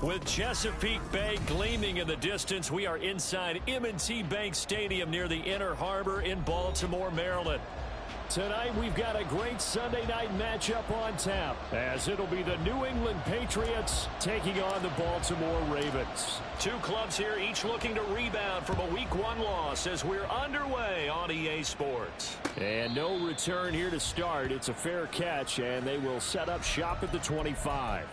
With Chesapeake Bay gleaming in the distance, we are inside M&T Bank Stadium near the Inner Harbor in Baltimore, Maryland. Tonight, we've got a great Sunday night matchup on tap, as it'll be the New England Patriots taking on the Baltimore Ravens. Two clubs here, each looking to rebound from a Week 1 loss as we're underway on EA Sports. And no return here to start. It's a fair catch, and they will set up shop at the 25.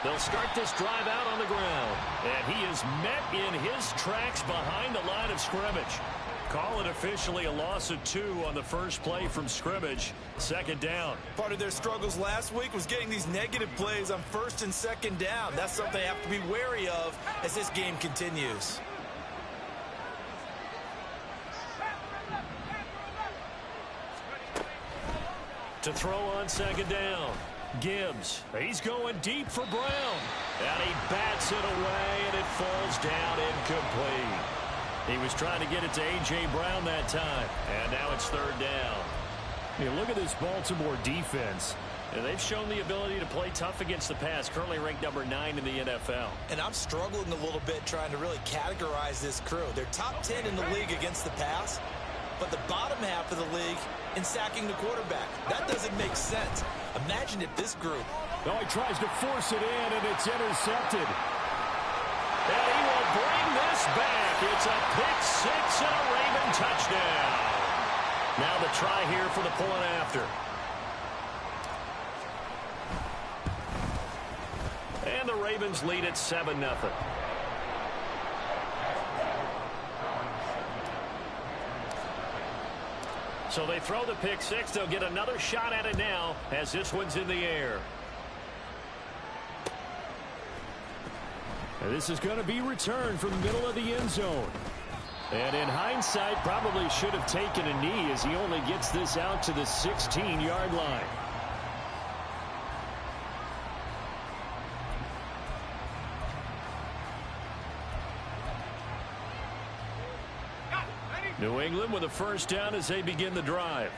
They'll start this drive out on the ground. And he is met in his tracks behind the line of scrimmage. Call it officially a loss of 2 on the first play from scrimmage. Second down. Part of their struggles last week was getting these negative plays on first and second down. That's something they have to be wary of as this game continues. To throw on second down. Gibbs, he's going deep for Brown. And he bats it away, and it falls down incomplete. He was trying to get it to A.J. Brown that time. And now it's third down. Hey, look at this Baltimore defense. And they've shown the ability to play tough against the pass, currently ranked number 9 in the NFL. And I'm struggling a little bit trying to really categorize this crew. They're top 10 in the league against the pass, but the bottom half of the league in sacking the quarterback. That doesn't make sense. Imagine if this group... Oh, he tries to force it in, and it's intercepted. And he will bring this back. It's a pick six and a Raven touchdown. Now the try here for the point after. And the Ravens lead at 7-0. So they throw the pick six. They'll get another shot at it now as this one's in the air. And this is going to be returned from the middle of the end zone. And in hindsight, probably should have taken a knee as he only gets this out to the 16-yard line. New England with a first down as they begin the drive.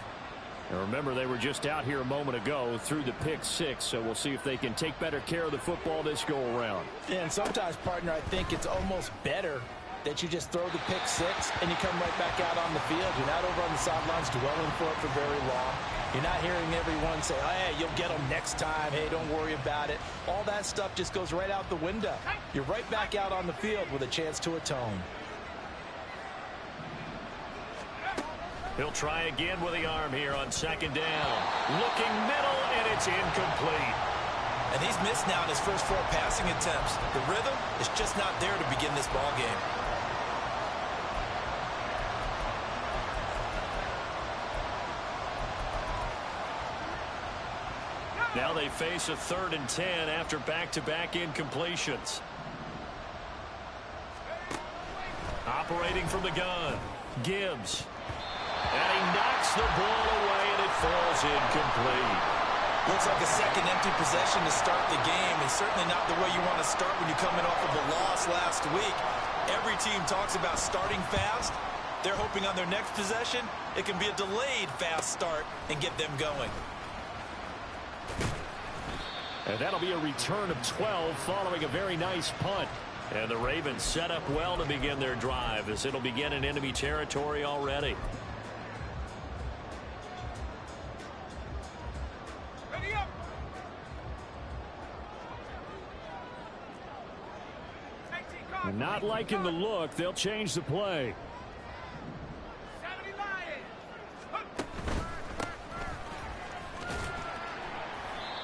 And remember, they were just out here a moment ago through the pick six, so we'll see if they can take better care of the football this go-around. And sometimes, partner, I think it's almost better that you just throw the pick six and you come right back out on the field. You're not over on the sidelines dwelling for it for very long. You're not hearing everyone say, oh, hey, you'll get them next time. Hey, don't worry about it. All that stuff just goes right out the window. You're right back out on the field with a chance to atone. He'll try again with the arm here on second down. Looking middle, and it's incomplete. And he's missed now in his first 4 passing attempts. The rhythm is just not there to begin this ball game. Now they face a 3rd and 10 after back-to-back incompletions. Operating from the gun, Gibbs. And he knocks the ball away, and it falls incomplete. Looks like a second empty possession to start the game, and certainly not the way you want to start when you're coming off of a loss last week. Every team talks about starting fast. They're hoping on their next possession, it can be a delayed fast start and get them going. And that'll be a return of 12 following a very nice punt. And the Ravens set up well to begin their drive as it'll begin in enemy territory already. Not liking the look. They'll change the play.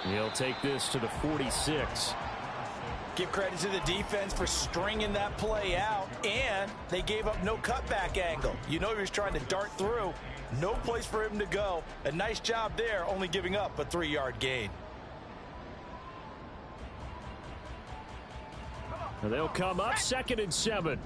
He'll take this to the 46. Give credit to the defense for stringing that play out, and they gave up no cutback angle. You know he was trying to dart through. No place for him to go. A nice job there, only giving up a 3-yard gain. And they'll come up 2nd and 7.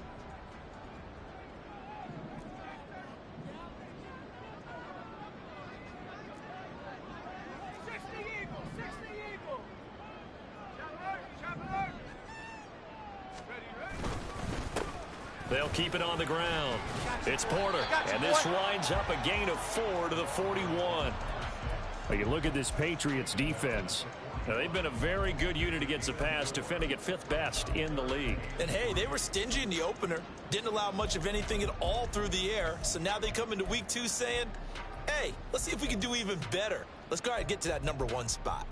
They'll keep it on the ground. It's Porter, and this winds up a gain of 4 to the 41. You look at this Patriots defense. Now, they've been a very good unit against the pass, defending at 5th best in the league. And, hey, they were stingy in the opener. Didn't allow much of anything at all through the air. So now they come into week 2 saying, hey, let's see if we can do even better. Let's go ahead and get to that number 1 spot.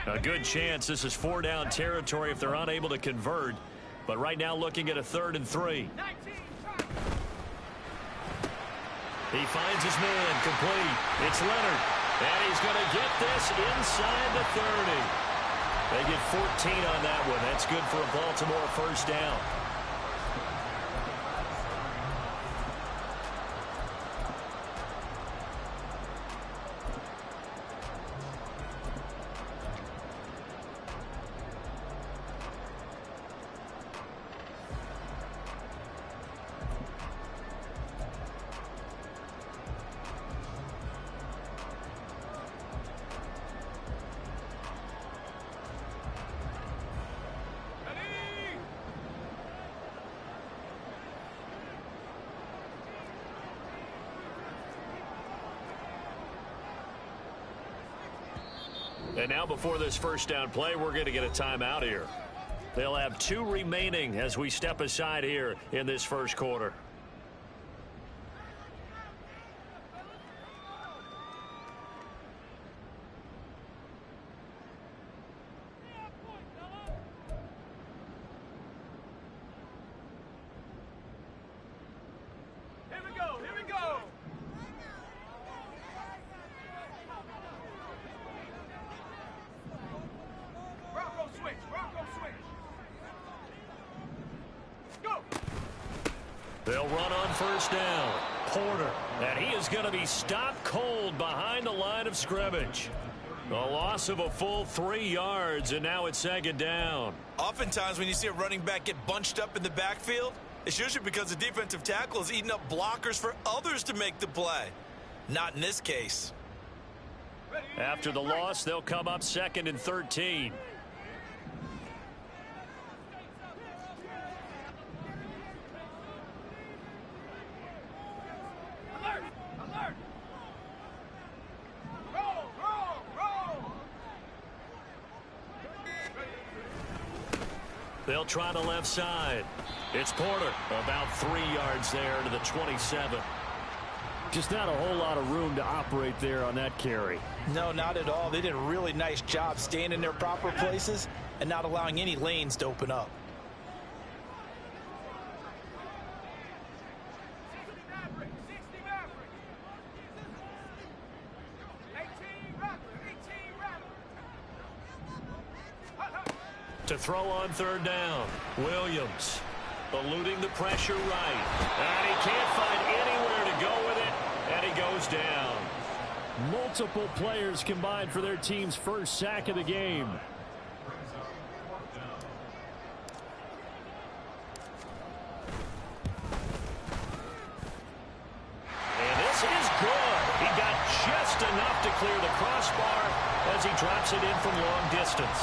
A good chance this is 4-down territory if they're unable to convert. But right now looking at a 3rd and 3. He finds his man complete. It's Leonard. And he's going to get this inside the 30. They get 14 on that one. That's good for a Baltimore first down. And now before this first down play, we're going to get a timeout here. They'll have 2 remaining as we step aside here in this first quarter. They'll run on first down. Porter, and he is going to be stopped cold behind the line of scrimmage. A loss of a full 3 yards, and now it's 2nd down. Oftentimes when you see a running back get bunched up in the backfield, it's usually because the defensive tackle is eating up blockers for others to make the play. Not in this case. After the loss, they'll come up 2nd and 13. They'll try the left side. It's Porter, about 3 yards there to the 27. Just not a whole lot of room to operate there on that carry. No, not at all. They did a really nice job staying in their proper places and not allowing any lanes to open up. To throw on 3rd down, Williams eluding the pressure right. And he can't find anywhere to go with it, and he goes down. Multiple players combined for their team's first sack of the game. And this is good. He got just enough to clear the crossbar as he drops it in from long distance.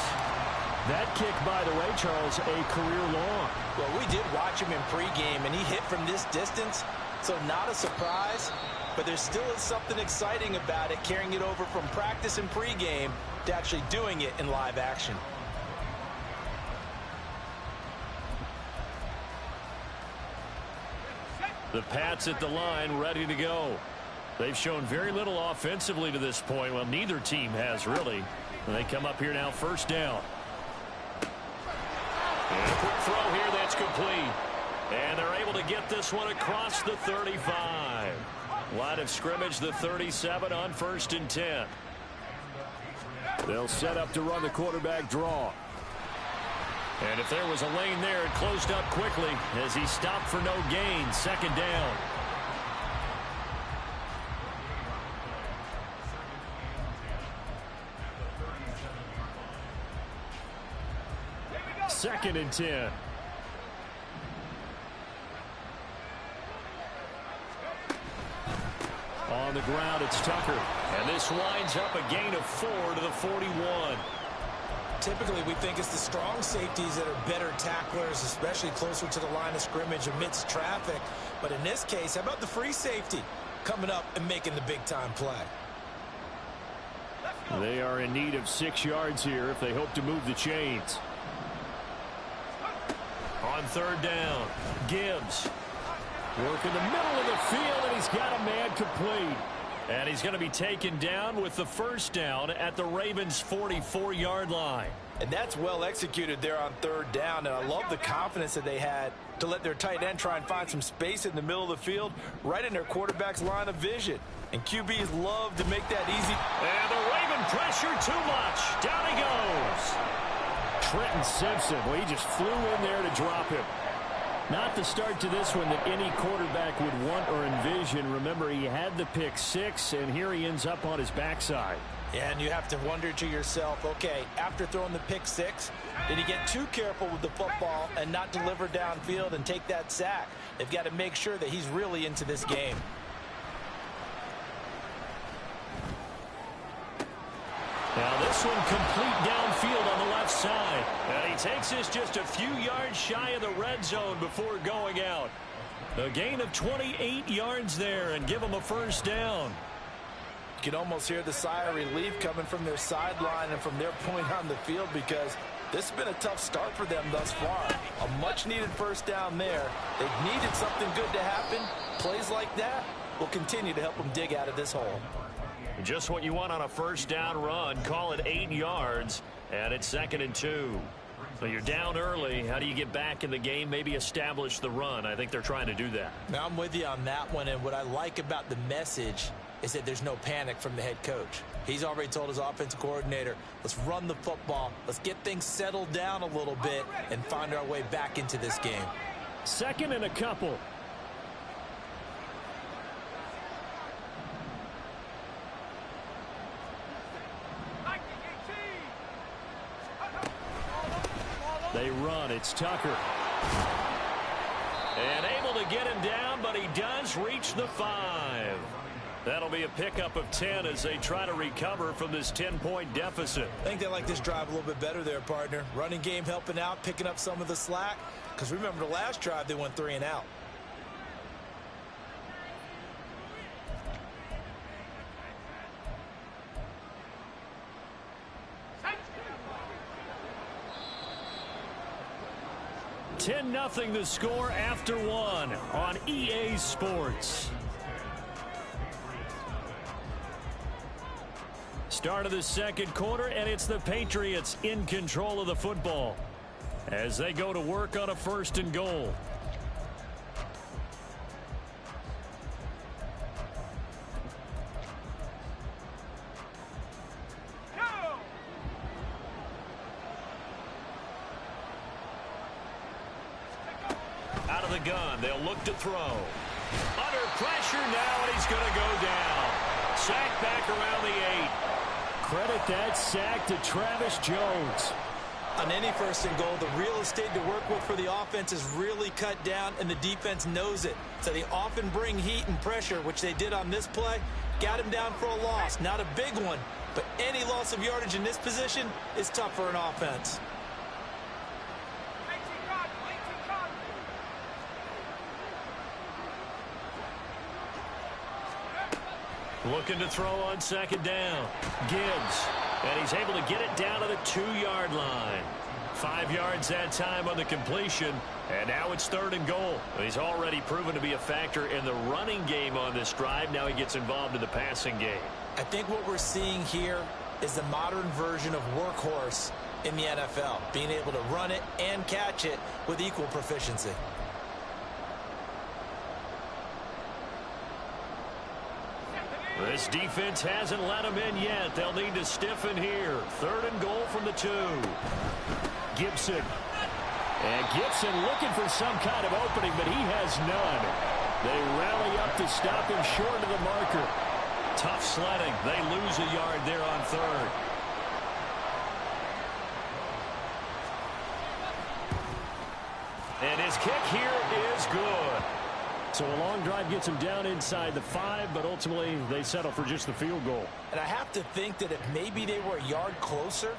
That kick, by the way, Charles, a career long. Well, we did watch him in pregame, and he hit from this distance, so not a surprise. But there still is something exciting about it, carrying it over from practice and pregame to actually doing it in live action. The Pats at the line, ready to go. They've shown very little offensively to this point. Well, neither team has, really. And they come up here now, 1st down. And a quick throw here, that's complete. And they're able to get this one across the 35. Line of scrimmage, the 37 on 1st and 10. They'll set up to run the quarterback draw. And if there was a lane there, it closed up quickly as he stopped for no gain. 2nd down. Second and 10. On On the ground, it's Tucker. And this winds up a gain of 4 to the 41. Typically, we think it's the strong safeties that are better tacklers, especially closer to the line of scrimmage amidst traffic. But in this case, how about the free safety coming up and making the big-time play? They are in need of 6 yards here if they hope to move the chains. On third down, Gibbs. Work in the middle of the field, and he's got a man complete. And he's going to be taken down with the first down at the Ravens' 44-yard line. And that's well executed there on third down. And I love the confidence that they had to let their tight end try and find some space in the middle of the field, right in their quarterback's line of vision. And QBs love to make that easy. And the Raven pressure too much. Down he goes. Trenton Simpson, well, he just flew in there to drop him. Not the start to this one that any quarterback would want or envision. Remember, he had the pick 6, and here he ends up on his backside. Yeah, and you have to wonder to yourself, okay, after throwing the pick 6, did he get too careful with the football and not deliver downfield and take that sack? They've got to make sure that he's really into this game. Now this one complete downfield on the left side. And he takes this just a few yards shy of the red zone before going out. A gain of 28 yards there and give him a first down. You can almost hear the sigh of relief coming from their sideline and from their point on the field, because this has been a tough start for them thus far. A much-needed first down there. They've needed something good to happen. Plays like that will continue to help them dig out of this hole. Just what you want on a first down run. Call it 8 yards, and it's 2nd and 2. So you're down early. How do you get back in the game? Maybe establish the run. I think they're trying to do that. Now, I'm with you on that one, and what I like about the message is that there's no panic from the head coach. He's already told his offensive coordinator, let's run the football, let's get things settled down a little bit and find our way back into this game. 2nd and a couple. They run. It's Tucker. And able to get him down, but he does reach the 5. That'll be a pickup of 10 as they try to recover from this 10-point deficit. I think they like this drive a little bit better there, partner. Running game helping out, picking up some of the slack. Because remember, the last drive, they went 3 and out. Nothing the score after 1 on EA Sports. Start of the second quarter, and it's the Patriots in control of the football as they go to work on a 1st and goal. Out of the gun, they'll look to throw. Under pressure now, and he's going to go down. Sack back around the 8. Credit that sack to Travis Jones. On any 1st and goal, the real estate to work with for the offense is really cut down, and the defense knows it. So they often bring heat and pressure, which they did on this play. Got him down for a loss. Not a big one, but any loss of yardage in this position is tough for an offense. Looking to throw on 2nd down. Gibbs. And he's able to get it down to the 2-yard line. 5 yards that time on the completion. And now it's 3rd and goal. He's already proven to be a factor in the running game on this drive. Now he gets involved in the passing game. I think what we're seeing here is the modern version of workhorse in the NFL. Being able to run it and catch it with equal proficiency. This defense hasn't let them in yet. They'll need to stiffen here. 3rd and goal from the 2. Gibson. And Gibson looking for some kind of opening, but he has none. They rally up to stop him short of the marker. Tough sledding. They lose a yard there on 3rd. And his kick here is good. So a long drive gets them down inside the 5, but ultimately they settle for just the field goal. And I have to think that if maybe they were a yard closer,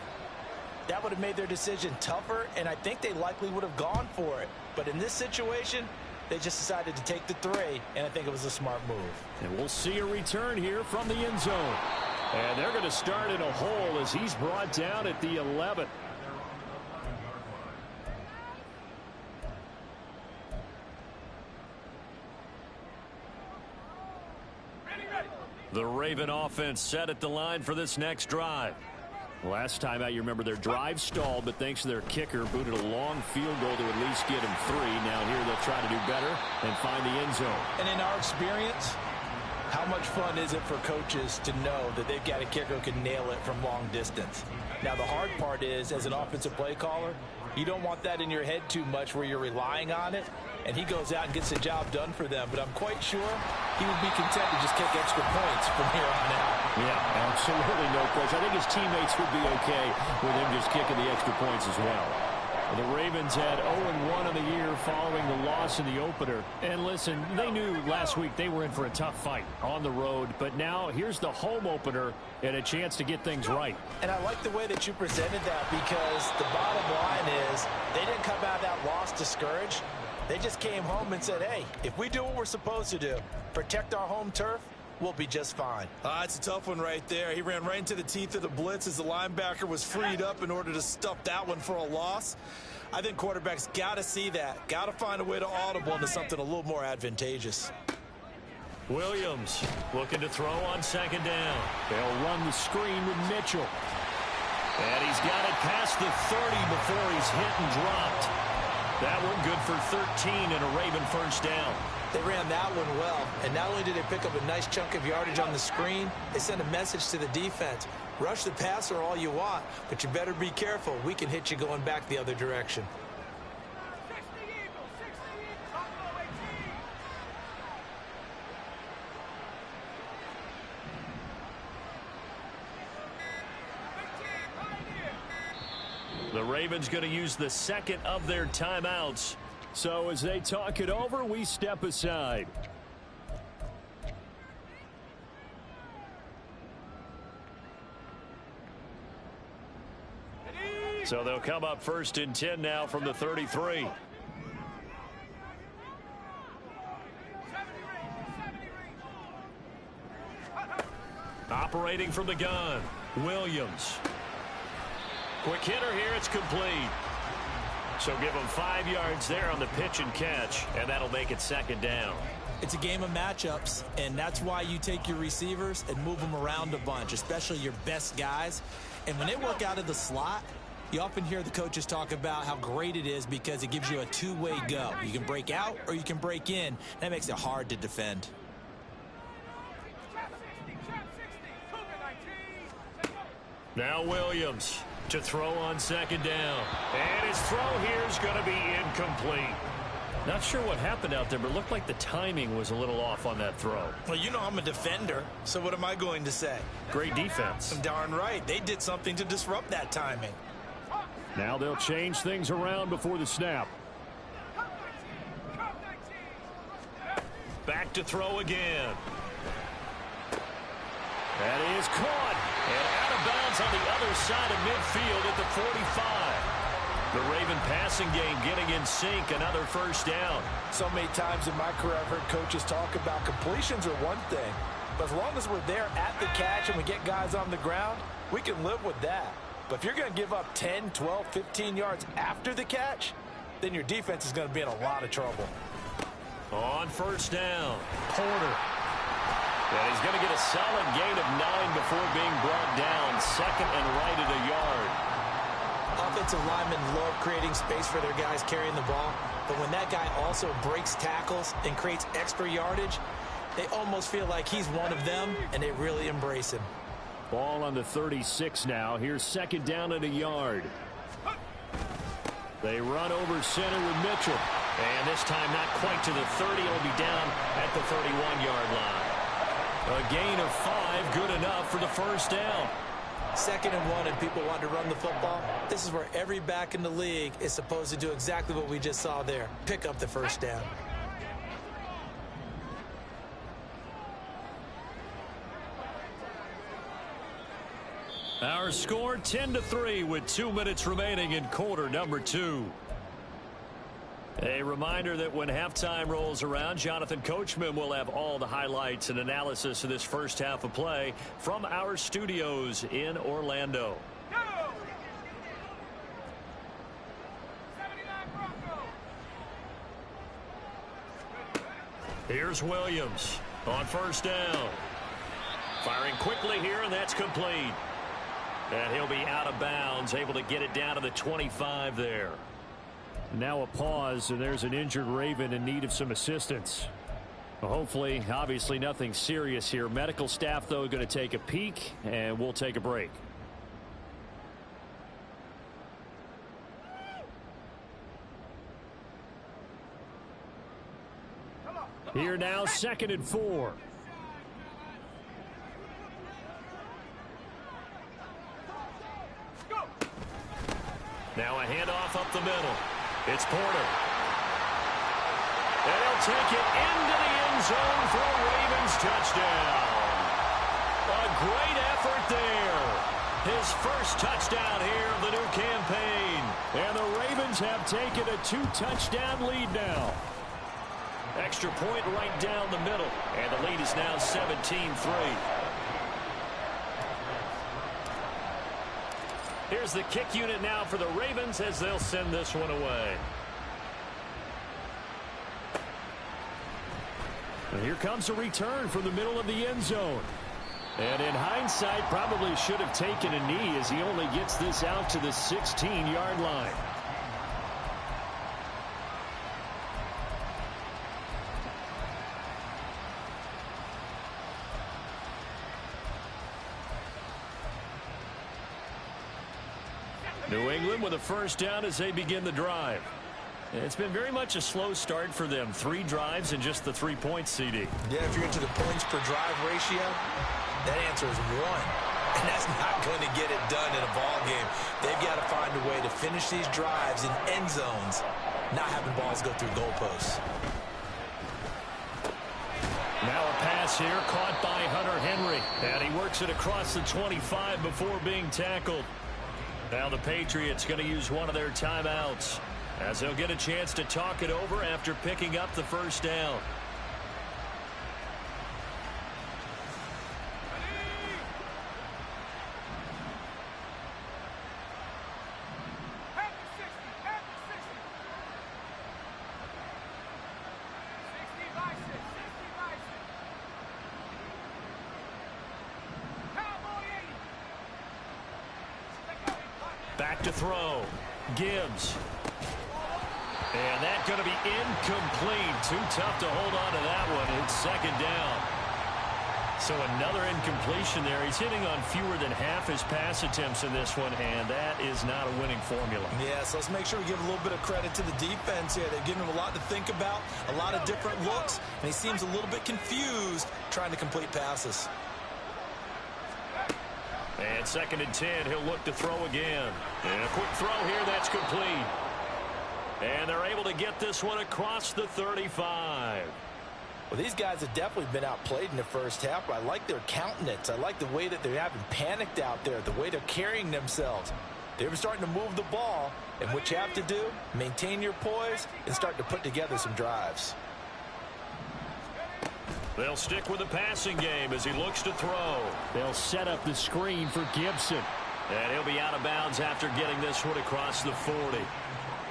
that would have made their decision tougher, and I think they likely would have gone for it. But in this situation, they just decided to take the 3, and I think it was a smart move. And we'll see a return here from the end zone. And they're going to start in a hole as he's brought down at the 11. The Raven offense set at the line for this next drive. Last time out, you remember their drive stalled, but thanks to their kicker, booted a long field goal to at least get him 3. Now here they'll try to do better and find the end zone. And in our experience, how much fun is it for coaches to know that they've got a kicker who can nail it from long distance? Now, the hard part is, as an offensive play caller, you don't want that in your head too much where you're relying on it, and he goes out and gets the job done for them. But I'm quite sure he would be content to just kick extra points from here on out. Yeah, absolutely no question. I think his teammates would be okay with him just kicking the extra points as well. The Ravens had 0-1 on the year following the loss in the opener. And listen, they knew last week they were in for a tough fight on the road. But now here's the home opener and a chance to get things right. And I like the way that you presented that, because the bottom line is they didn't come out of that loss discouraged. They just came home and said, hey, if we do what we're supposed to do, protect our home turf, we'll be just fine. It's a tough one right there. He ran right into the teeth of the blitz as the linebacker was freed up in order to stuff that one for a loss. I think quarterbacks got to see that. Got to find a way to audible into something a little more advantageous. Williams looking to throw on second down. They'll run the screen with Mitchell. And he's got it past the 30 before he's hit and dropped. That one good for 13 and a Raven first down. They ran that one well, and not only did they pick up a nice chunk of yardage on the screen, they sent a message to the defense. Rush the passer all you want, but you better be careful. We can hit you going back the other direction. The Ravens going to use the second of their timeouts. So as they talk it over, we step aside. So they'll come up 1st and 10 now from the 33. Operating from the gun, Williams. Quick hitter here, it's complete. So give them 5 yards there on the pitch and catch, and that'll make it second down. It's a game of matchups, and that's why you take your receivers and move them around a bunch, especially your best guys. And when they work out of the slot, you often hear the coaches talk about how great it is because it gives you a two-way go. You can break out or you can break in. That makes it hard to defend. Now Williams to throw on second down. And his throw here is going to be incomplete. Not sure what happened out there, but it looked like the timing was a little off on that throw. Well, you know I'm a defender, so what am I going to say? Great defense. Darn right. They did something to disrupt that timing. Now they'll change things around before the snap. Back to throw again. That is caught. And out of bounds on the other side of midfield at the 45. The Raven passing game getting in sync, another first down. So many times in my career I've heard coaches talk about completions are one thing, but as long as we're there at the catch and we get guys on the ground, we can live with that. But if you're going to give up 10, 12, 15 yards after the catch, then your defense is going to be in a lot of trouble. On first down, Porter. And he's going to get a solid gain of 9 before being brought down. Second and right at a yard. Offensive linemen love creating space for their guys carrying the ball, but when that guy also breaks tackles and creates extra yardage, they almost feel like he's one of them, and they really embrace him. Ball on the 36 now. Here's second down at a yard. They run over center with Mitchell. And this time not quite to the 30. It'll be down at the 31-yard line. A gain of 5, good enough for the first down. 2nd and 1 and people want to run the football. This is where every back in the league is supposed to do exactly what we just saw there. Pick up the first down. Our score 10-3 with 2 minutes remaining in quarter number 2. A reminder that when halftime rolls around, Jonathan Coachman will have all the highlights and analysis of this first half of play from our studios in Orlando. Here's Williams on first down. Firing quickly here, and that's complete. And he'll be out of bounds, able to get it down to the 25 there. Now a pause, and there's an injured Raven in need of some assistance. Well, hopefully, obviously nothing serious here. Medical staff, though, going to take a peek, and we'll take a break. Here now, 2nd and 4. Now a handoff up the middle. It's Porter. And he'll take it into the end zone for a Ravens touchdown. A great effort there. His first touchdown here of the new campaign. And the Ravens have taken a 2-touchdown lead now. Extra point right down the middle. And the lead is now 17-3. Here's the kick unit now for the Ravens as they'll send this one away. And here comes a return from the middle of the end zone. And in hindsight, probably should have taken a knee as he only gets this out to the 16-yard line. New England with a first down as they begin the drive. It's been very much a slow start for them. 3 drives and just the 3 points, CD. Yeah, if you're into the points per drive ratio, that answer is 1. And that's not going to get it done in a ball game. They've got to find a way to finish these drives in end zones, not having balls go through goalposts. Now a pass here caught by Hunter Henry. And he works it across the 25 before being tackled. Now the Patriots going to use one of their timeouts as they'll get a chance to talk it over after picking up the first down. Back to throw. Gibbs. And that's going to be incomplete. Too tough to hold on to that one. It's 2nd down. So another incompletion there. He's hitting on fewer than half his pass attempts in this one, and that is not a winning formula. Yeah, so let's make sure we give a little bit of credit to the defense here. They've given him a lot to think about, a lot of different looks, and he seems a little bit confused trying to complete passes. And 2nd and 10, he'll look to throw again. And a quick throw here, that's complete. And they're able to get this one across the 35. Well, these guys have definitely been outplayed in the first half, but I like their countenance. I like the way that they haven't panicked out there, the way they're carrying themselves. They're starting to move the ball, and what you have to do, maintain your poise and start to put together some drives. They'll stick with the passing game as he looks to throw. They'll set up the screen for Gibson. And he'll be out of bounds after getting this one across the 40.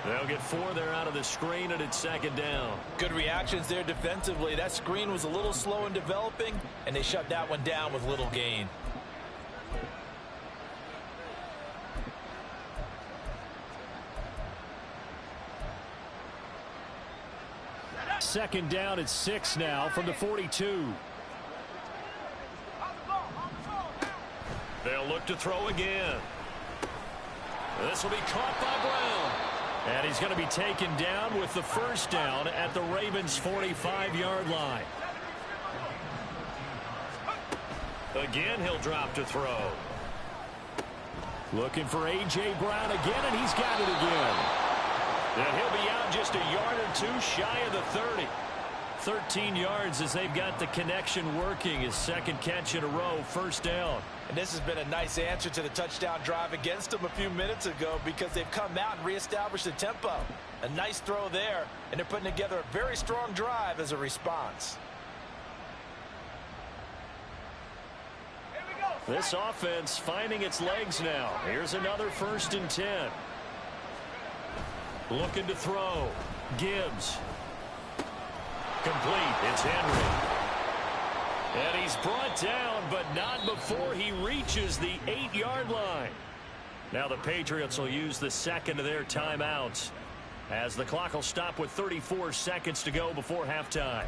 They'll get 4 there out of the screen, and it's 2nd down. Good reactions there defensively. That screen was a little slow in developing, and they shut that one down with little gain. Second down at 6 now from the 42. They'll look to throw again. This will be caught by Brown. And he's going to be taken down with the first down at the Ravens' 45-yard line. Again, he'll drop to throw. Looking for A.J. Brown again, and he's got it again. And he'll be out just a yard or 2 shy of the 30. 13 yards as they've got the connection working. His second catch in a row, first down. And this has been a nice answer to the touchdown drive against them a few minutes ago because they've come out and reestablished the tempo. A nice throw there, and they're putting together a very strong drive as a response. This offense finding its legs now. Here's another 1st and 10. Looking to throw. Gibbs. Complete. It's Henry. And he's brought down, but not before he reaches the 8-yard line. Now the Patriots will use the second of their timeouts as the clock will stop with 34 seconds to go before halftime.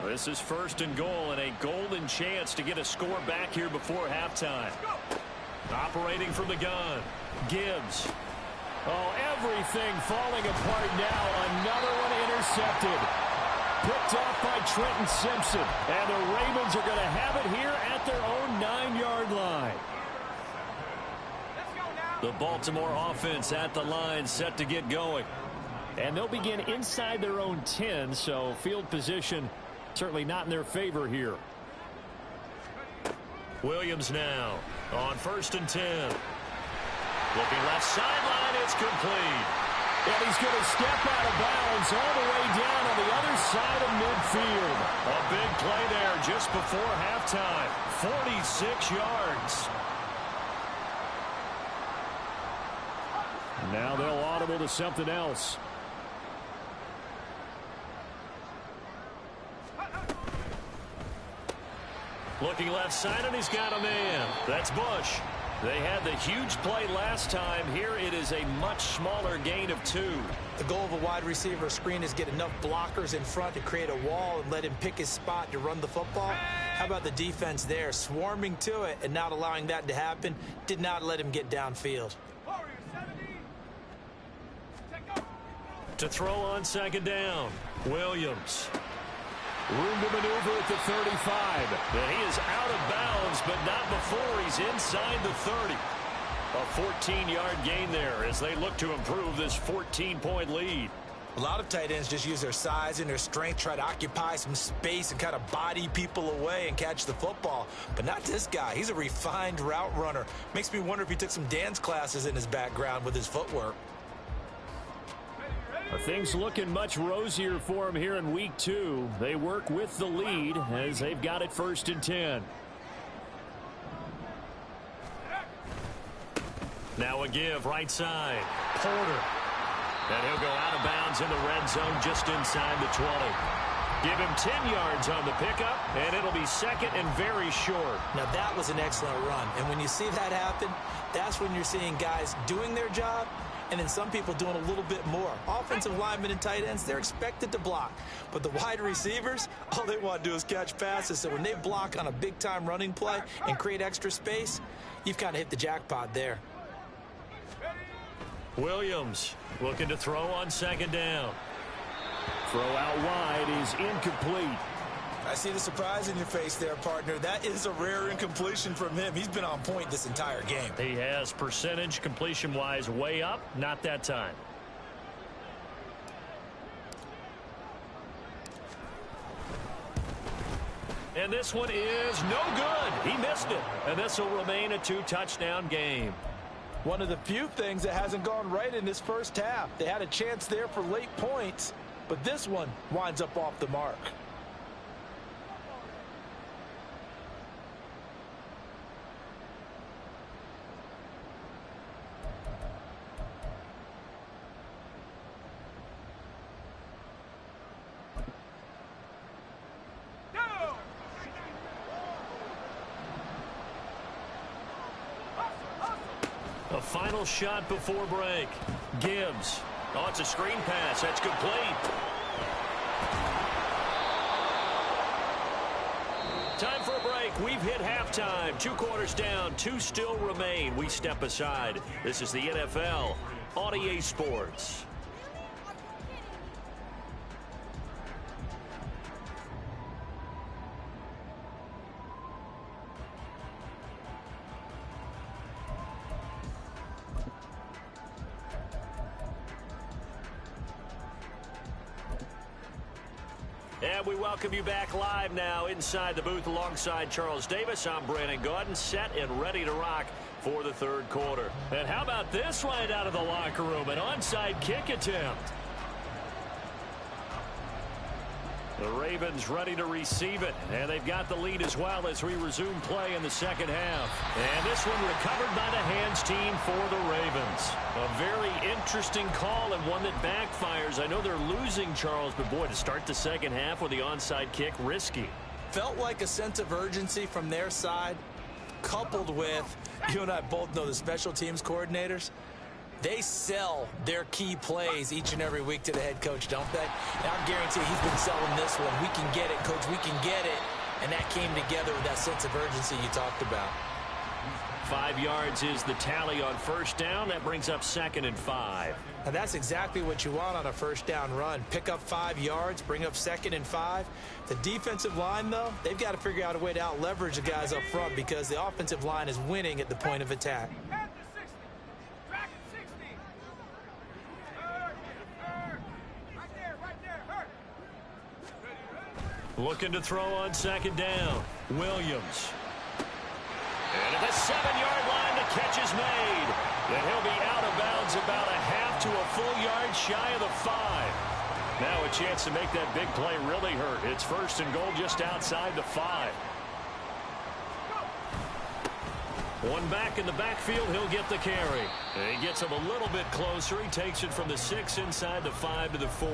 This is 1st and goal and a golden chance to get a score back here before halftime. Operating from the gun. Gibbs. Oh, everything falling apart now. Another one intercepted. Picked off by Trenton Simpson. And the Ravens are going to have it here at their own 9-yard line. The Baltimore offense at the line set to get going. And they'll begin inside their own 10, so field position certainly not in their favor here. Williams now on 1st and 10. Looking left sideline, it's complete. And he's going to step out of bounds all the way down on the other side of midfield. A big play there just before halftime. 46 yards. Now they'll audible to something else. Looking left side, and he's got a man. That's Bush. They had the huge play last time. Here it is a much smaller gain of 2. The goal of a wide receiver screen is get enough blockers in front to create a wall and let him pick his spot to run the football. How about the defense there, swarming to it and not allowing that to happen? Did not let him get downfield. To throw on 2nd down, Williams. Room to maneuver at the 35. And he is out of bounds, but not before he's inside the 30. A 14-yard gain there as they look to improve this 14-point lead. A lot of tight ends just use their size and their strength, try to occupy some space and kind of body people away and catch the football. But not this guy. He's a refined route runner. Makes me wonder if he took some dance classes in his background with his footwork. Things looking much rosier for him here in week 2. They work with the lead as they've got it 1st and 10. Now a give right side. Porter. And he'll go out of bounds in the red zone just inside the 20. Give him 10 yards on the pickup, and it'll be 2nd and very short. Now that was an excellent run. And when you see that happen, that's when you're seeing guys doing their job and then some people doing a little bit more. Offensive linemen and tight ends, they're expected to block. But the wide receivers, all they want to do is catch passes. So when they block on a big-time running play and create extra space, you've kind of hit the jackpot there. Williams looking to throw on 2nd down. Throw out wide is incomplete. I see the surprise in your face there, partner. That is a rare incompletion from him. He's been on point this entire game. He has percentage completion-wise way up, not that time. And this one is no good. He missed it. And this will remain a 2-touchdown game. One of the few things that hasn't gone right in this first half. They had a chance there for late points, but this one winds up off the mark. A final shot before break. Gibbs. Oh, it's a screen pass. That's complete. Time for a break. We've hit halftime. 2 quarters down. 2 still remain. We step aside. This is the NFL on EA Sports. And we welcome you back live now inside the booth alongside Charles Davis. I'm Brandon Gaudin, set and ready to rock for the third quarter. And how about this right out of the locker room? An onside kick attempt. The Ravens ready to receive it, and they've got the lead as well as we resume play in the second half. And this one recovered by the hands team for the Ravens. A very interesting call and one that backfires. I know they're losing, Charles, but boy, to start the second half with the onside kick, risky. Felt like a sense of urgency from their side, coupled with, you and I both know the special teams coordinators. They sell their key plays each and every week to the head coach, don't they? And I guarantee he's been selling this one. We can get it, coach. We can get it. And that came together with that sense of urgency you talked about. 5 yards is the tally on first down. That brings up 2nd and 5. And that's exactly what you want on a first down run. Pick up 5 yards, bring up 2nd and 5. The defensive line, though, they've got to figure out a way to out-leverage the guys up front because the offensive line is winning at the point of attack. Looking to throw on 2nd down. Williams. And at the 7-yard line, the catch is made. And he'll be out of bounds about a half to a full yard shy of the 5. Now a chance to make that big play really hurt. It's 1st and goal just outside the 5. One back in the backfield, he'll get the carry. And he gets him a little bit closer. He takes it from the 6 inside the 5 to the 4.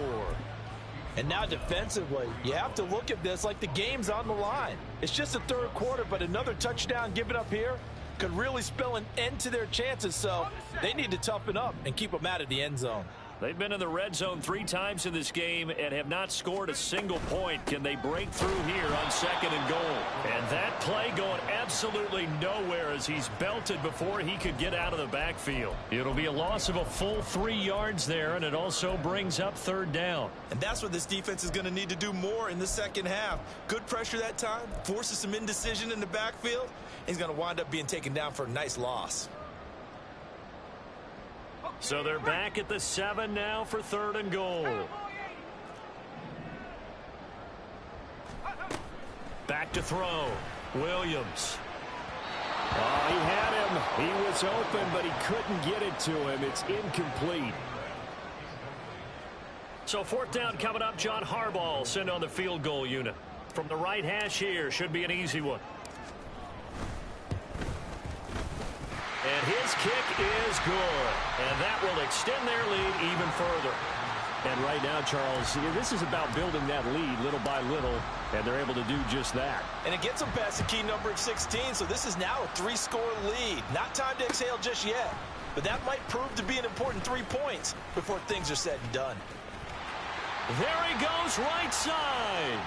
And now defensively, you have to look at this like the game's on the line. It's just the third quarter, but another touchdown given up here could really spell an end to their chances. So they need to toughen up and keep them out of the end zone. They've been in the red zone 3 times in this game and have not scored a single point. Can they break through here on 2nd and goal? And that play going absolutely nowhere as he's belted before he could get out of the backfield. It'll be a loss of a full 3 yards there, and it also brings up 3rd down. And that's what this defense is going to need to do more in the second half. Good pressure that time, forces some indecision in the backfield. He's going to wind up being taken down for a nice loss. So they're back at the 7 now for 3rd and goal. Back to throw. Williams. Oh, he had him. He was open, but he couldn't get it to him. It's incomplete. So 4th down coming up. John Harbaugh sent on the field goal unit. From the right hash here, should be an easy one. And his kick is good. And that will extend their lead even further. And right now, Charles, this is about building that lead little by little, and they're able to do just that. And it gets them past the key number of 16, so this is now a 3-score lead. Not time to exhale just yet, but that might prove to be an important 3 points before things are said and done. There he goes right side.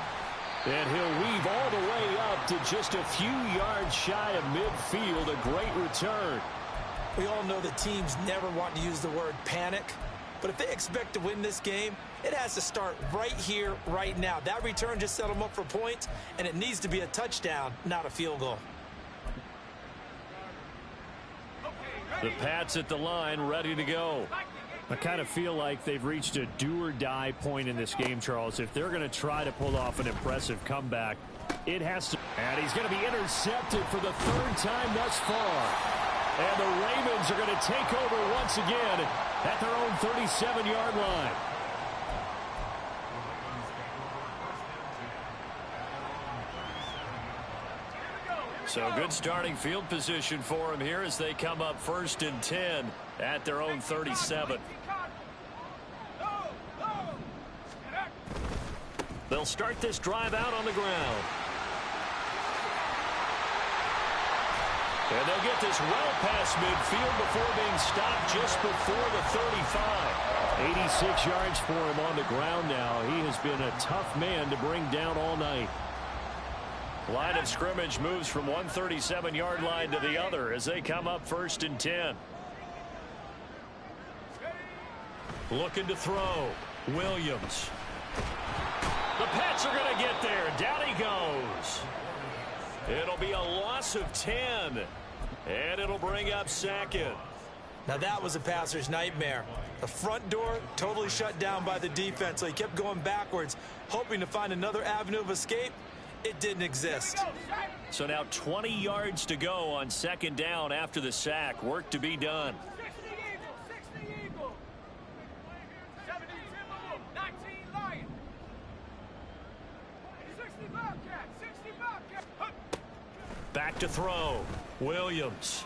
And he'll weave all the way up to just a few yards shy of midfield. A great return. We all know that teams never want to use the word panic. But if they expect to win this game, it has to start right here, right now. That return just set them up for points, and it needs to be a touchdown, not a field goal. The Pats at the line, ready to go. I kind of feel like they've reached a do-or-die point in this game, Charles. If they're going to try to pull off an impressive comeback, it has to. And he's going to be intercepted for the 3rd time thus far. And the Ravens are going to take over once again at their own 37-yard line. So good starting field position for him here as they come up 1st and 10 at their own 37. They'll start this drive out on the ground. And they'll get this well past midfield before being stopped just before the 35. 86 yards for him on the ground now. He has been a tough man to bring down all night. Line of scrimmage moves from one 37-yard line to the other as they come up 1st and 10. Looking to throw. Williams. The Pats are going to get there. Down he goes. It'll be a loss of 10. And it'll bring up 2nd. Now that was a passer's nightmare. The front door totally shut down by the defense, so he kept going backwards, hoping to find another avenue of escape. It didn't exist. So now 20 yards to go on second down after the sack. Work to be done. Back to throw. Williams.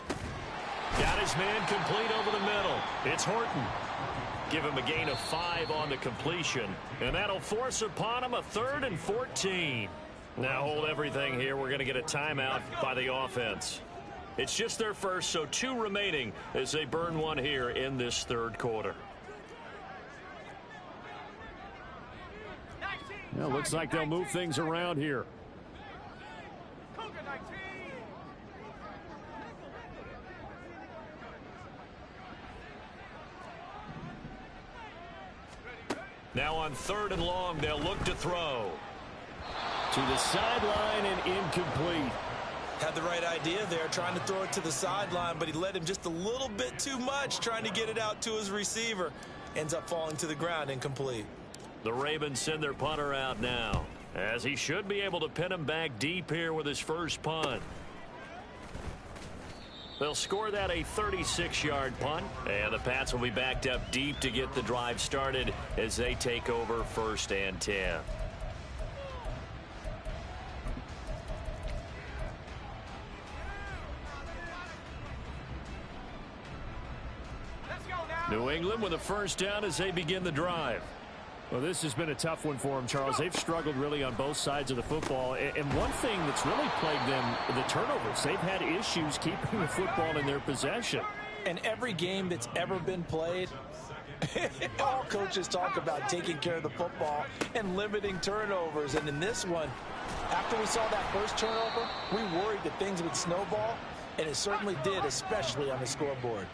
Got his man complete over the middle. It's Horton. Give him a gain of 5 on the completion. And that'll force upon him a 3rd and 14. Now hold everything here. We're going to get a timeout by the offense. It's just their first, so 2 remaining as they burn one here in this third quarter. Well, looks like they'll move things around here. Now on 3rd and long, they'll look to throw. To the sideline and incomplete. Had the right idea there, trying to throw it to the sideline, but he led him just a little bit too much, trying to get it out to his receiver. Ends up falling to the ground, incomplete. The Ravens send their punter out now, as he should be able to pin him back deep here with his first punt. They'll score that a 36-yard punt, and the Pats will be backed up deep to get the drive started as they take over 1st and 10. New England with a first down as they begin the drive. Well, this has been a tough one for them, Charles. They've struggled really on both sides of the football. And one thing that's really plagued them, the turnovers. They've had issues keeping the football in their possession. And every game that's ever been played, all coaches talk about taking care of the football and limiting turnovers. And in this one, after we saw that first turnover, we worried that things would snowball, and it certainly did, especially on the scoreboard.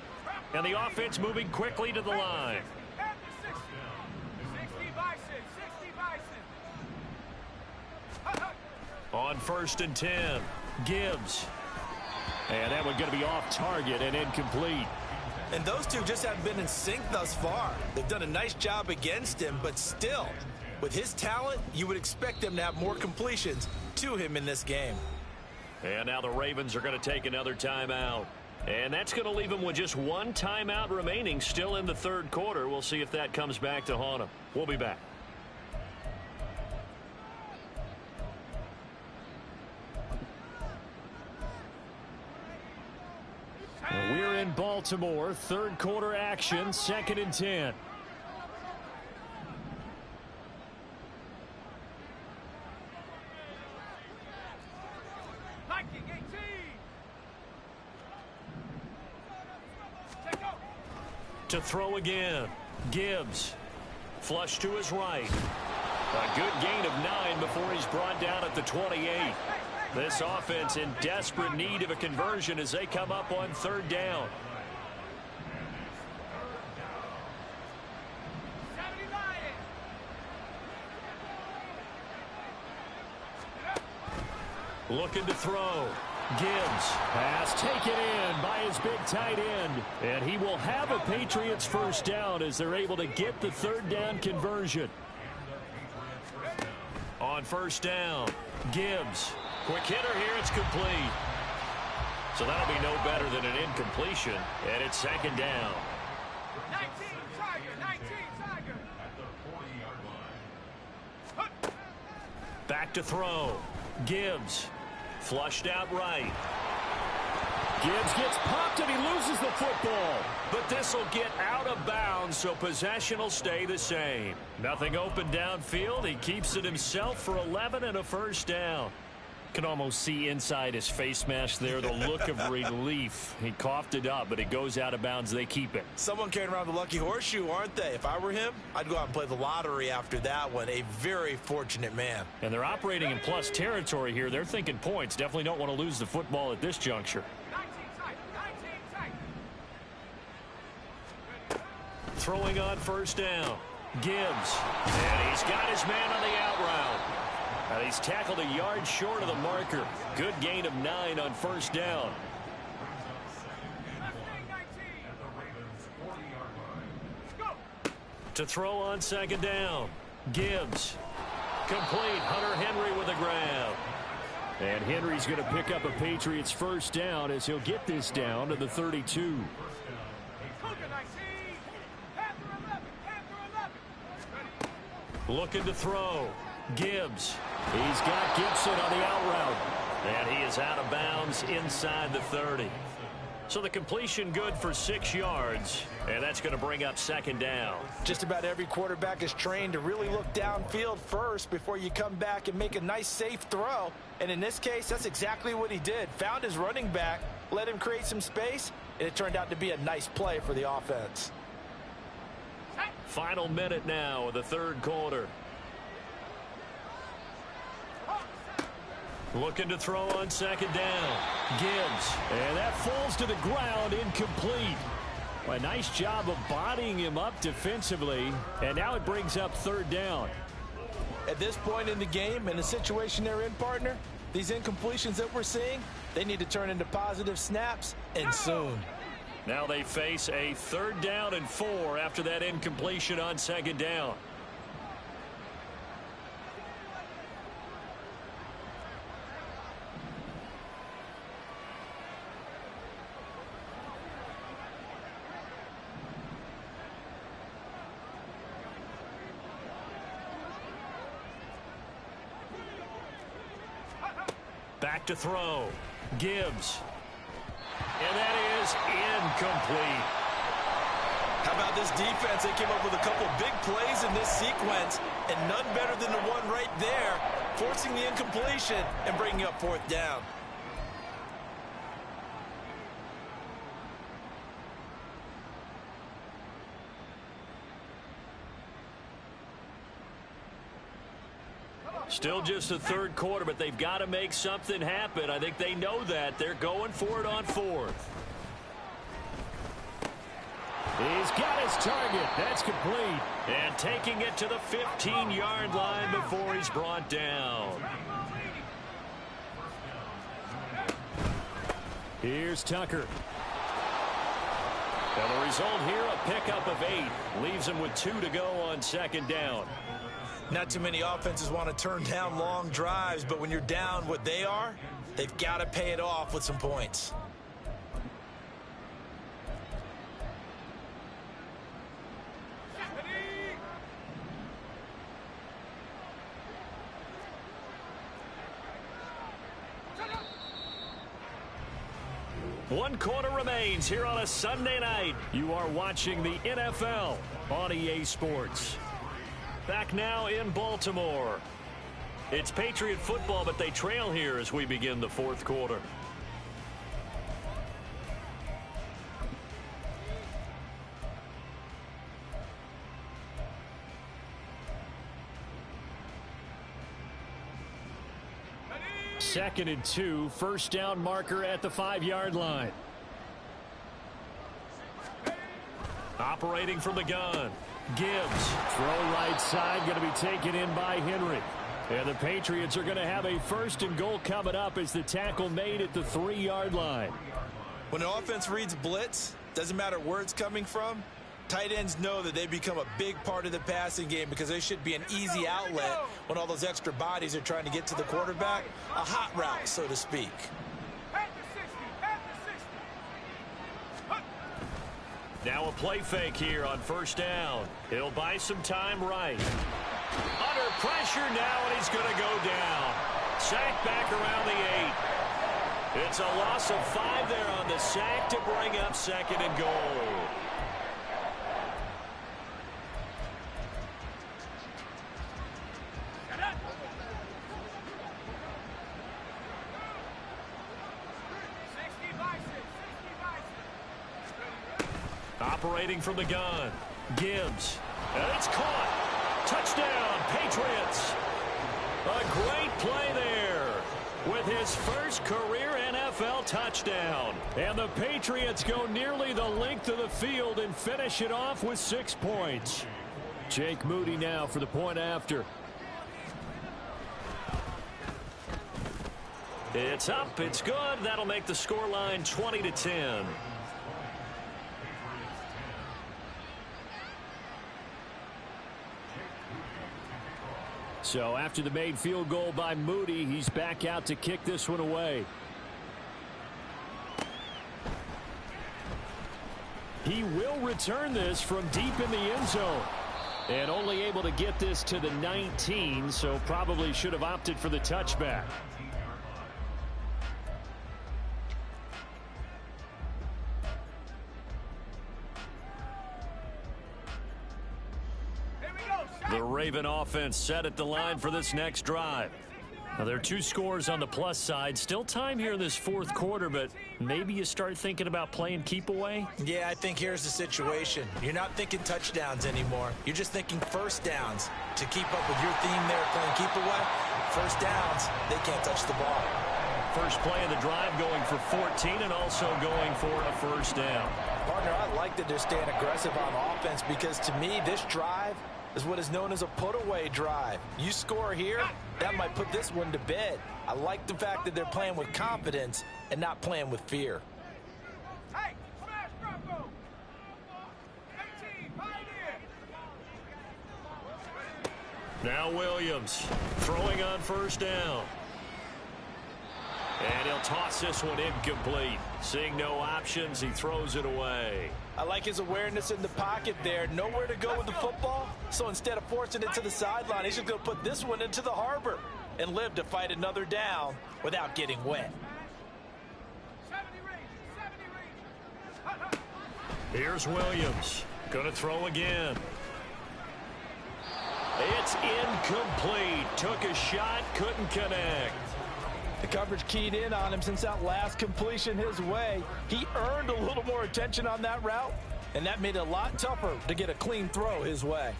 And the offense moving quickly to the line. On 1st and 10, Gibbs. And that one going to be off target and incomplete. And those two just haven't been in sync thus far. They've done a nice job against him, but still, with his talent, you would expect them to have more completions to him in this game. And now the Ravens are going to take another timeout. And that's going to leave them with just 1 timeout remaining still in the third quarter. We'll see if that comes back to haunt them. We'll be back. We're in Baltimore. Third quarter action. 2nd and 10. To throw again. Gibbs. Flush to his right. A good gain of 9 before he's brought down at the 28. This offense in desperate need of a conversion as they come up on 3rd down. Looking to throw. Gibbs. Pass taken in by his big tight end. And he will have a Patriots first down as they're able to get the 3rd down conversion. On 1st down, Gibbs. Quick hitter here, it's complete. So that'll be no better than an incompletion, and it's 2nd down. 19 Tiger. Back to throw. Gibbs. Flushed out right. Gibbs gets popped and he loses the football. But this will get out of bounds, so possession will stay the same. Nothing open downfield. He keeps it himself for 11 and a first down. Can almost see inside his face mask there the look of relief. He coughed it up, but it goes out of bounds. They keep it. Someone carrying around the lucky horseshoe, aren't they? If I were him, I'd go out and play the lottery after that one. A very fortunate man. And they're operating in plus territory here. They're thinking points. Definitely don't want to lose the football at this juncture. 19 Throwing on 1st down. Gibbs. And he's got his man on the out route. And he's tackled a yard short of the marker. Good gain of 9 on 1st down. To throw on second down. Gibbs. Complete. Hunter Henry with a grab. And Henry's going to pick up a Patriots first down as he'll get this down to the 32. Looking to throw. Gibbs. He's got Gibson on the out route. And he is out of bounds inside the 30. So the completion good for 6 yards. And that's going to bring up second down. Just about every quarterback is trained to really look downfield first before you come back and make a nice, safe throw. And in this case, that's exactly what he did. Found his running back, let him create some space, and it turned out to be a nice play for the offense. Final minute now of the third quarter. Looking to throw on second down. Gibbs. And that falls to the ground, incomplete. A nice job of bodying him up defensively. And now it brings up third down. At this point in the game, in the situation they're in, partner, these incompletions that we're seeing, they need to turn into positive snaps, and soon. Now they face a 3rd down and 4 after that incompletion on second down. Back to throw. Gibbs. And that is incomplete. How about this defense? They came up with a couple big plays in this sequence, and none better than the one right there, forcing the incompletion and bringing up 4th down. Still just the third quarter, but they've got to make something happen. I think they know that. They're going for it on 4th. He's got his target. That's complete. And taking it to the 15-yard line before he's brought down. Here's Tucker. And the result here, a pickup of 8. Leaves him with 2 to go on second down. Not too many offenses want to turn down long drives, but when you're down what they are, they've got to pay it off with some points. One quarter remains here on a Sunday night. You are watching the NFL on EA Sports. Back now in Baltimore. It's Patriot football, but they trail here as we begin the 4th quarter. Second and 2, first down marker at the 5-yard line. Operating from the gun. Gibbs. Throw right side, going to be taken in by Henry. And the Patriots are going to have a 1st and goal coming up as the tackle made at the 3-yard line. When an offense reads blitz, doesn't matter where it's coming from, tight ends know that they become a big part of the passing game because they should be an easy outlet when all those extra bodies are trying to get to the quarterback. A hot route, so to speak. Now a play fake here on first down. He'll buy some time right. Under pressure now, and he's going to go down. Sack back around the 8. It's a loss of 5 there on the sack to bring up 2nd and goal. Operating from the gun. Gibbs. And it's caught. Touchdown, Patriots. A great play there with his first career NFL touchdown. And the Patriots go nearly the length of the field and finish it off with 6 points. Jake Moody now for the point after. It's up. It's good. That'll make the scoreline 20-10. So after the made field goal by Moody, he's back out to kick this one away. He will return this from deep in the end zone. And only able to get this to the 19, so probably should have opted for the touchback. The Raven offense set at the line for this next drive. Now, there are 2 scores on the plus side. Still time here in this fourth quarter, but maybe you start thinking about playing keep away? Yeah, I think here's the situation. You're not thinking touchdowns anymore. You're just thinking first downs. To keep up with your theme there, playing keep away, first downs, they can't touch the ball. First play of the drive going for 14 and also going for a first down. Partner, I like that they're staying aggressive on offense because to me, this drive is what is known as a put-away drive. You score here, that might put this one to bed. I like the fact that they're playing with confidence and not playing with fear. Hey, smash Bronco. 18, pioneer. Now Williams throwing on first down. And he'll toss this one incomplete. Seeing no options, he throws it away. I like his awareness in the pocket there. Nowhere to go with the football. So instead of forcing it to the sideline, he's just going to put this one into the harbor and live to fight another down without getting wet. 70 range. Here's Williams. Going to throw again. It's incomplete. Took a shot, couldn't connect. The coverage keyed in on him since that last completion his way. He earned a little more attention on that route, and that made it a lot tougher to get a clean throw his way.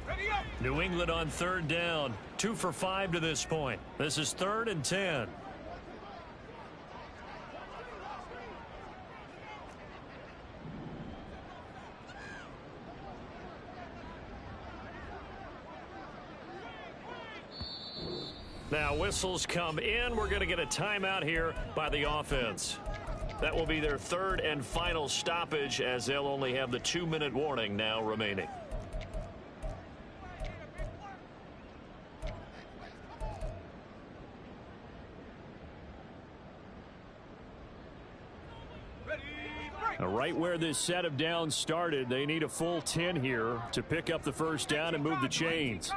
Ready up. New England on third down. 2 for 5 to this point. This is 3rd and 10. Now whistles come in. We're going to get a timeout here by the offense. That will be their 3rd and final stoppage as they'll only have the 2-minute warning now remaining. Now, right where this set of downs started, they need a full 10 here to pick up the first down and move the chains.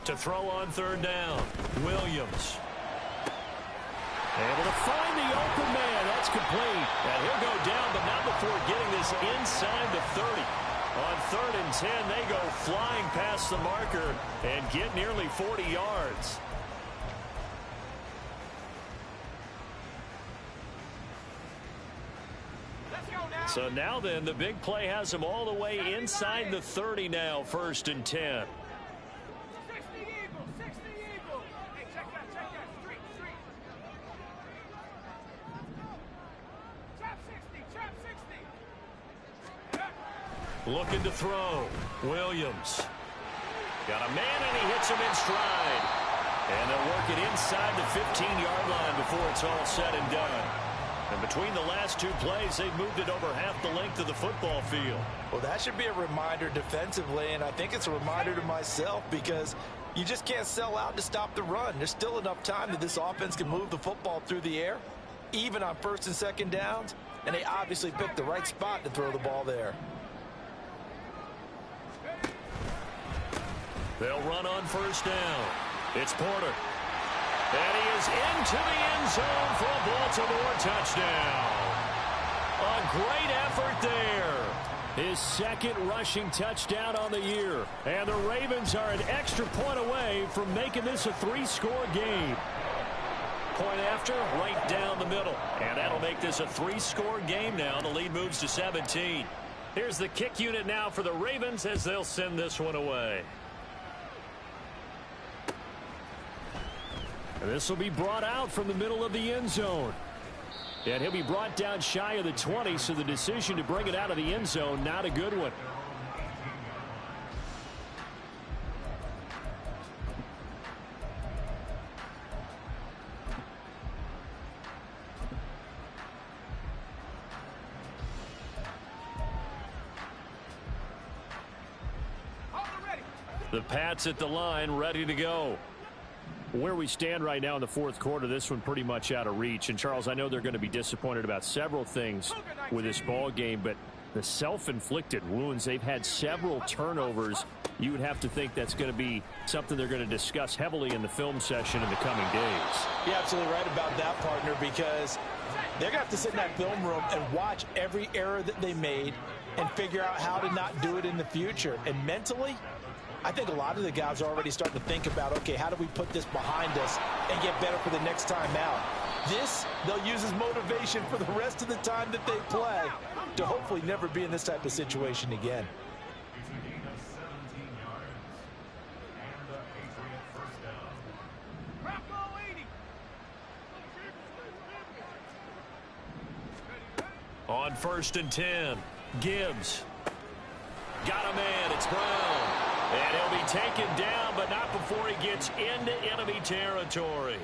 To throw on third down, Williams. Able to find the open man. That's complete. And he'll go down, but not before getting this inside the 30. On 3rd and 10, they go flying past the marker and get nearly 40 yards. So now then, the big play has them all the way inside the 30 now, 1st and 10. 60 Eagle, 60 Eagle. Hey, check that, street. Trap 60. Looking to throw. Williams. Got a man, and he hits him in stride. And they'll work it inside the 15-yard line before it's all said and done. And between the last 2 plays, they've moved it over half the length of the football field. Well, that should be a reminder defensively, and I think it's a reminder to myself because you just can't sell out to stop the run. There's still enough time that this offense can move the football through the air, even on 1st and 2nd downs, and they obviously picked the right spot to throw the ball there. They'll run on first down. It's Porter. And he is into the end zone for a Baltimore touchdown. A great effort there. His 2nd rushing touchdown on the year. And the Ravens are an extra point away from making this a 3-score game. Point after, right down the middle. And that'll make this a 3-score game now. The lead moves to 17. Here's the kick unit now for the Ravens as they'll send this one away. And this will be brought out from the middle of the end zone. And he'll be brought down shy of the 20, so the decision to bring it out of the end zone, not a good one. The Pats at the line, ready to go. Where we stand right now in the fourth quarter, this one pretty much out of reach. And, Charles, I know they're going to be disappointed about several things with this ball game, but the self-inflicted wounds, they've had several turnovers. You would have to think that's going to be something they're going to discuss heavily in the film session in the coming days. You're absolutely right about that, partner, because they're going to have to sit in that film room and watch every error that they made and figure out how to not do it in the future. And mentally, I think a lot of the guys are already starting to think about, okay, how do we put this behind us and get better for the next time out? This, they'll use as motivation for the rest of the time that they play to hopefully never be in this type of situation again. On 1st and 10, Gibbs. Got a man, it's Brown. And he'll be taken down, but not before he gets into enemy territory.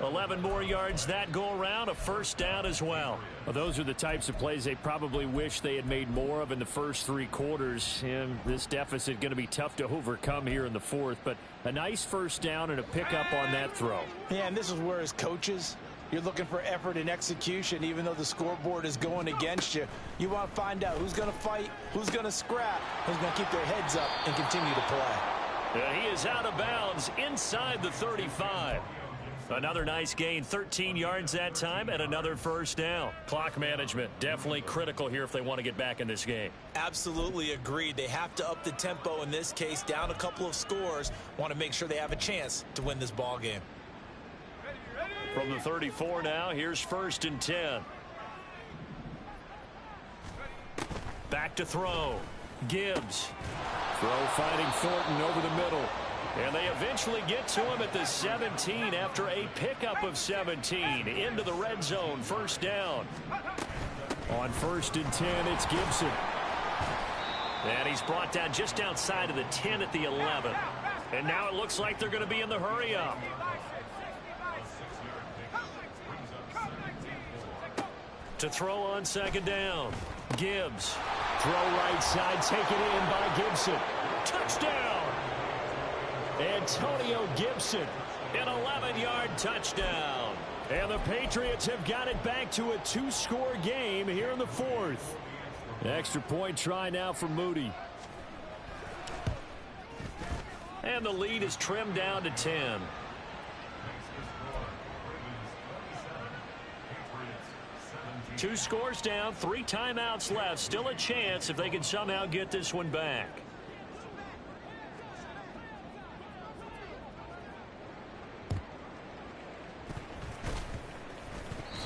11 more yards that go around, a first down as well. Well, those are the types of plays they probably wish they had made more of in the first three quarters. And this deficit going to be tough to overcome here in the fourth. But a nice first down and a pickup on that throw. Yeah, and this is where as coaches, you're looking for effort and execution, even though the scoreboard is going against you. You want to find out who's going to fight, who's going to scrap, who's going to keep their heads up and continue to play. And he is out of bounds inside the 35. Another nice gain, 13 yards that time, and another first down. Clock management, definitely critical here if they want to get back in this game. Absolutely agreed. They have to up the tempo in this case, down a couple of scores. Want to make sure they have a chance to win this ball game. From the 34 now, here's 1st and 10. Back to throw. Gibbs. Throw finding Thornton over the middle. And they eventually get to him at the 17 after a pickup of 17. Into the red zone, first down. On 1st and 10, it's Gibson. And he's brought down just outside of the 10 at the 11. And now it looks like they're going to be in the hurry-up. To throw on 2nd down. Gibbs. Throw right side, taken in by Gibson. Touchdown! Antonio Gibson, an 11-yard touchdown. And the Patriots have got it back to a 2-score game here in the fourth. Extra point try now for Moody. And the lead is trimmed down to 10. Two scores down, 3 timeouts left. Still a chance if they can somehow get this one back.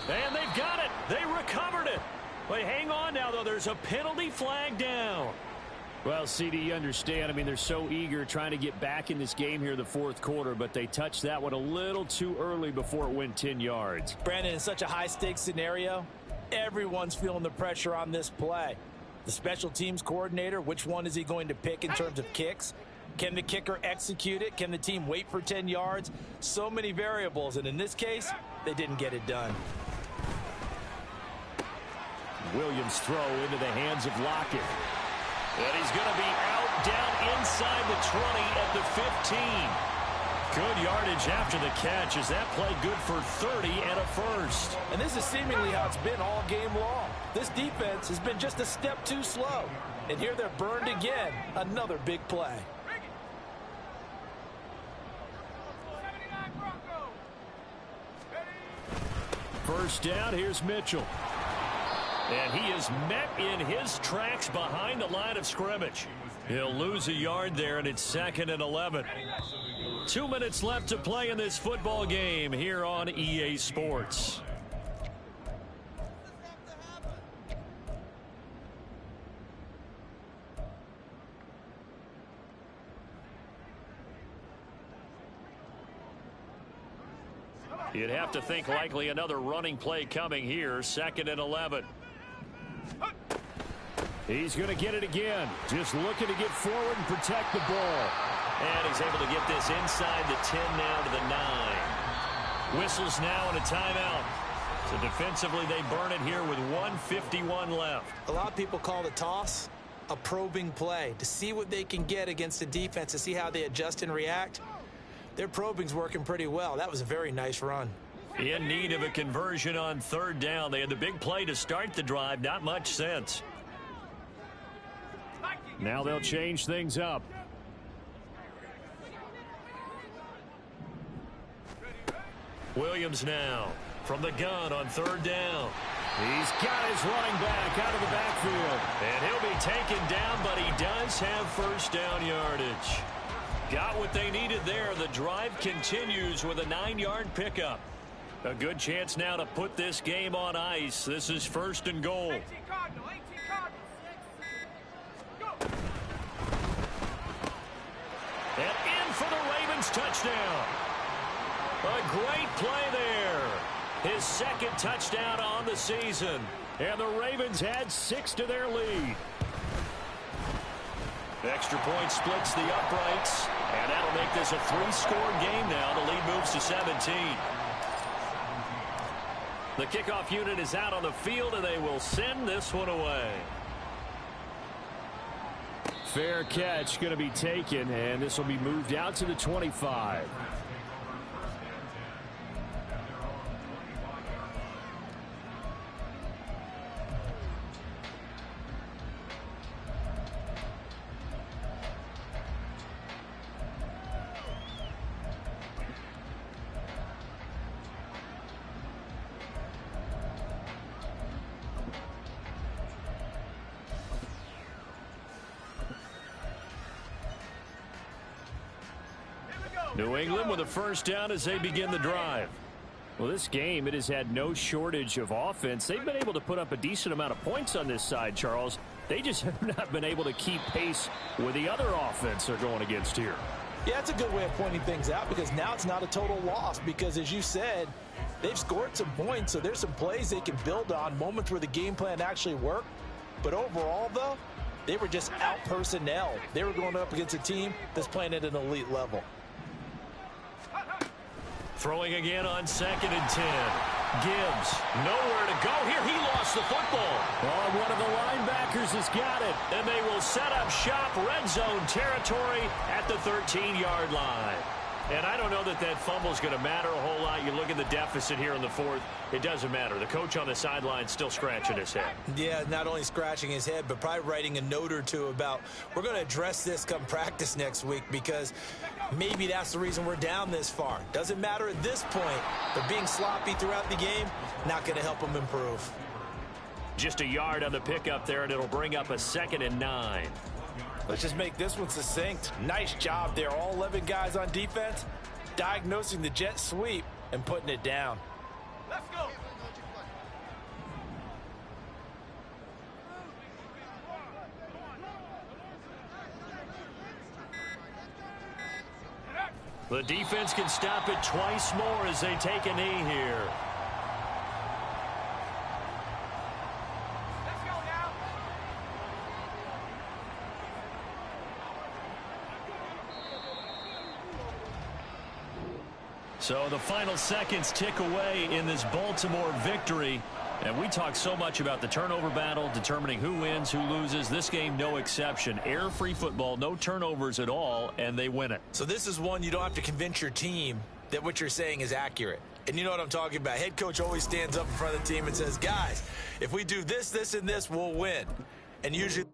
And they've got it. They recovered it. But hang on now, though. There's a penalty flag down. Well, CD, you understand. I mean, they're so eager trying to get back in this game here in the fourth quarter, but they touched that one a little too early before it went 10 yards. Brandon, in such a high-stakes scenario, everyone's feeling the pressure on this play. The special teams coordinator, which one is he going to pick in terms of kicks? Can the kicker execute it? Can the team wait for 10 yards? So many variables, and in this case, they didn't get it done. Williams' throw into the hands of Lockett. And he's going to be out down inside the 20 at the 15. Good yardage after the catch as that play good for 30 and a first. And this is seemingly how it's been all game long. This defense has been just a step too slow. And here they're burned again. Another big play. First down, here's Mitchell. And he is met in his tracks behind the line of scrimmage. He'll lose a yard there, and it's 2nd and 11. 2 minutes left to play in this football game here on EA Sports. You'd have to think likely another running play coming here, 2nd and 11. He's going to get it again. Just looking to get forward and protect the ball. And he's able to get this inside the 10 now to the 9. Whistles now and a timeout. So defensively they burn it here with 1:51 left. A lot of people call it a toss. a probing play to see what they can get against the defense, to see how they adjust and react. Their probing's working pretty well. That was a very nice run. In need of a conversion on third down. They had the big play to start the drive. Not much sense. Now they'll change things up. Williams now from the gun on third down. He's got his running back out of the backfield. And he'll be taken down, but he does have first down yardage. Got what they needed there. The drive continues with a 9-yard pickup. A good chance now to put this game on ice. This is first and goal. 18 Cardinal, 18 Cardinal. Go. And in for the Ravens touchdown. A great play there. His second touchdown on the season. And the Ravens add 6 to their lead. The extra point splits the uprights. And that'll make this a 3-score game now. The lead moves to 17. The kickoff unit is out on the field, and they will send this one away. Fair catch going to be taken, and this will be moved out to the 25. New England with a first down as they begin the drive. Well, this game, it has had no shortage of offense. They've been able to put up a decent amount of points on this side, Charles. They just have not been able to keep pace with the other offense they're going against here. Yeah, it's a good way of pointing things out, because now it's not a total loss, because as you said, they've scored some points, so there's some plays they can build on, moments where the game plan actually worked. But overall, though, they were just out personnel. They were going up against a team that's playing at an elite level. Throwing again on 2nd and 10. Gibbs, nowhere to go here. He lost the football. Oh, one of the linebackers has got it. And they will set up shop, red zone territory at the 13-yard line. And I don't know that that fumble is going to matter a whole lot. You look at the deficit here in the fourth. It doesn't matter. The coach on the sideline still scratching his head. Yeah, not only scratching his head, but probably writing a note or two about, we're going to address this come practice next week, because maybe that's the reason we're down this far. Doesn't matter at this point, but being sloppy throughout the game, not going to help them improve. Just a yard on the pickup there, and it'll bring up a 2nd and 9. Let's just make this one succinct. Nice job there. All 11 guys on defense, diagnosing the jet sweep and putting it down. Let's go. The defense can stop it twice more as they take a knee here. Let's go now. So the final seconds tick away in this Baltimore victory. And we talk so much about the turnover battle, determining who wins, who loses. This game, no exception. Air-free football, no turnovers at all, and they win it. So this is one you don't have to convince your team that what you're saying is accurate. And you know what I'm talking about. Head coach always stands up in front of the team and says, guys, if we do this, this, and this, we'll win. And usually